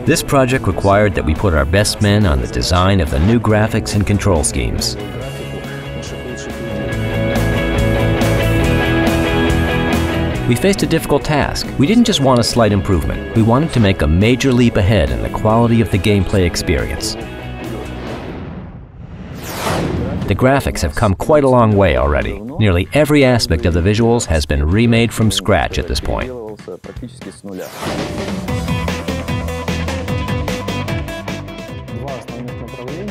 This project required that we put our best men on the design of the new graphics and control schemes. We faced a difficult task. We didn't just want a slight improvement. We wanted to make a major leap ahead in the quality of the gameplay experience. The graphics have come quite a long way already. Nearly every aspect of the visuals has been remade from scratch at this point.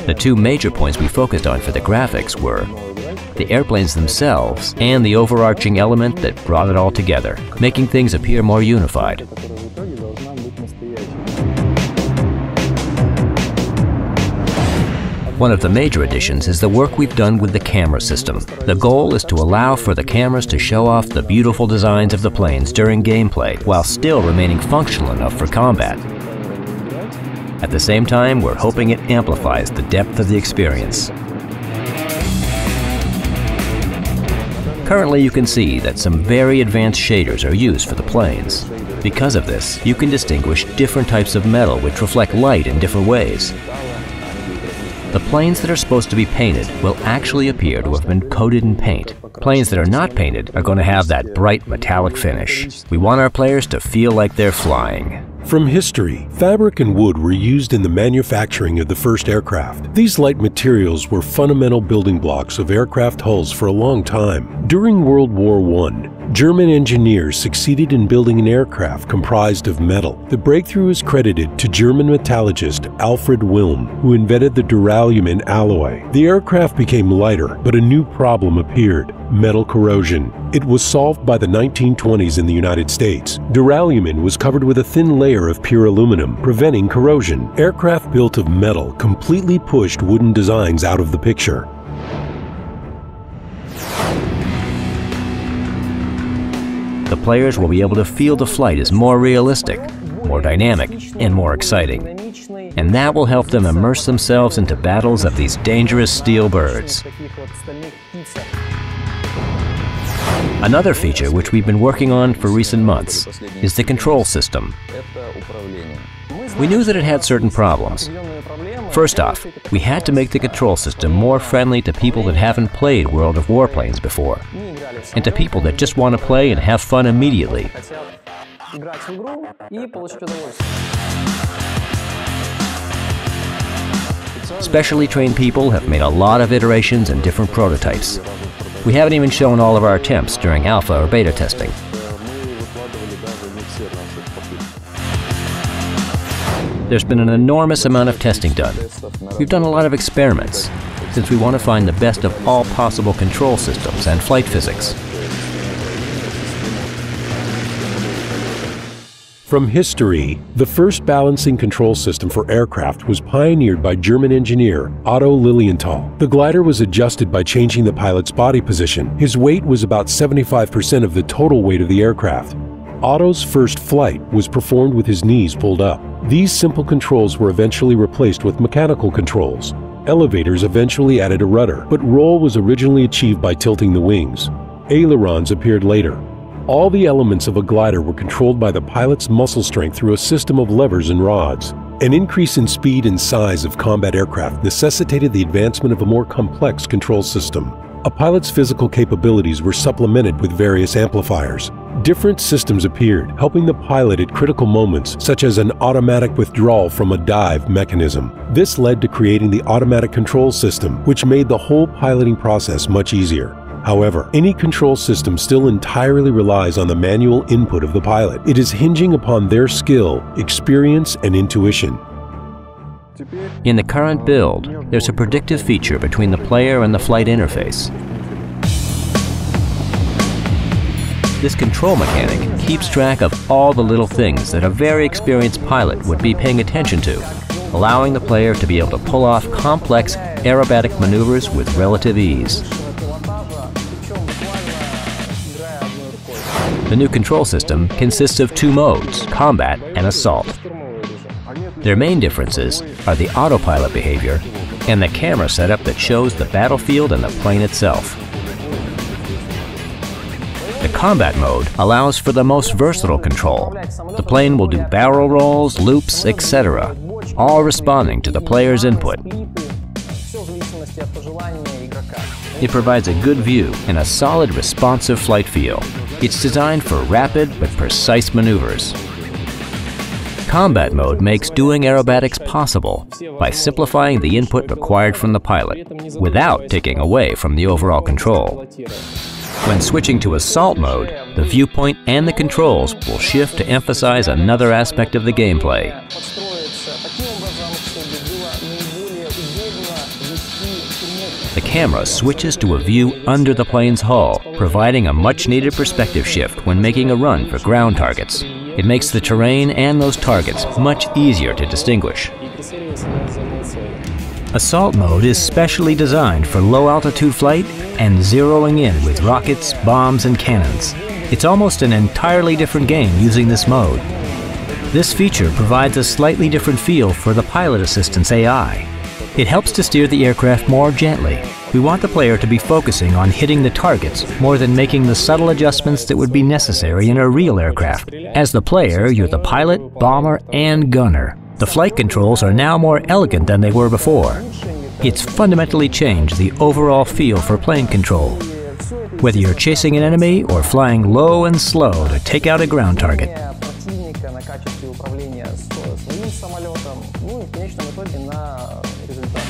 The two major points we focused on for the graphics were the airplanes themselves and the overarching element that brought it all together, making things appear more unified. One of the major additions is the work we've done with the camera system. The goal is to allow for the cameras to show off the beautiful designs of the planes during gameplay, while still remaining functional enough for combat. At the same time, we're hoping it amplifies the depth of the experience. Currently, you can see that some very advanced shaders are used for the planes. Because of this, you can distinguish different types of metal which reflect light in different ways. The planes that are supposed to be painted will actually appear to have been coated in paint. Planes that are not painted are going to have that bright metallic finish. We want our players to feel like they're flying. From history, fabric and wood were used in the manufacturing of the first aircraft. These light materials were fundamental building blocks of aircraft hulls for a long time. During World War I, German engineers succeeded in building an aircraft comprised of metal. The breakthrough is credited to German metallurgist Alfred Wilm, who invented the duralumin alloy. The aircraft became lighter, but a new problem appeared: metal corrosion. It was solved by the 1920s in the United States. Duralumin was covered with a thin layer of pure aluminum, preventing corrosion. Aircraft built of metal completely pushed wooden designs out of the picture. The players will be able to feel the flight is more realistic, more dynamic, and more exciting. And that will help them immerse themselves into battles of these dangerous steel birds. Another feature which we've been working on for recent months is the control system. We knew that it had certain problems. First off, we had to make the control system more friendly to people that haven't played World of Warplanes before, and to people that just want to play and have fun immediately. Specially trained people have made a lot of iterations and different prototypes. We haven't even shown all of our attempts during alpha or beta testing. There's been an enormous amount of testing done. We've done a lot of experiments, since we want to find the best of all possible control systems and flight physics. From history, the first balancing control system for aircraft was pioneered by German engineer Otto Lilienthal. The glider was adjusted by changing the pilot's body position. His weight was about 75% of the total weight of the aircraft. Otto's first flight was performed with his knees pulled up. These simple controls were eventually replaced with mechanical controls. Elevators eventually added a rudder, but roll was originally achieved by tilting the wings. Ailerons appeared later. All the elements of a glider were controlled by the pilot's muscle strength through a system of levers and rods. An increase in speed and size of combat aircraft necessitated the advancement of a more complex control system. A pilot's physical capabilities were supplemented with various amplifiers. Different systems appeared, helping the pilot at critical moments, such as an automatic withdrawal from a dive mechanism. This led to creating the automatic control system, which made the whole piloting process much easier. However, any control system still entirely relies on the manual input of the pilot. It is hinging upon their skill, experience, and intuition. In the current build, there's a predictive feature between the player and the flight interface. This control mechanic keeps track of all the little things that a very experienced pilot would be paying attention to, allowing the player to be able to pull off complex aerobatic maneuvers with relative ease. The new control system consists of two modes, combat and assault. Their main differences are the autopilot behavior and the camera setup that shows the battlefield and the plane itself. The Combat mode allows for the most versatile control. The plane will do barrel rolls, loops, etc., all responding to the player's input. It provides a good view and a solid responsive flight feel. It's designed for rapid but precise maneuvers. Combat mode makes doing aerobatics possible by simplifying the input required from the pilot without taking away from the overall control. When switching to assault mode, the viewpoint and the controls will shift to emphasize another aspect of the gameplay. The camera switches to a view under the plane's hull, providing a much-needed perspective shift when making a run for ground targets. It makes the terrain and those targets much easier to distinguish. Assault mode is specially designed for low-altitude flight and zeroing in with rockets, bombs, and cannons. It's almost an entirely different game using this mode. This feature provides a slightly different feel for the pilot assistance AI. It helps to steer the aircraft more gently. We want the player to be focusing on hitting the targets more than making the subtle adjustments that would be necessary in a real aircraft. As the player, you're the pilot, bomber, and gunner. The flight controls are now more elegant than they were before. It's fundamentally changed the overall feel for plane control, whether you're chasing an enemy or flying low and slow to take out a ground target. самолетом, ну и в конечном итоге на результат.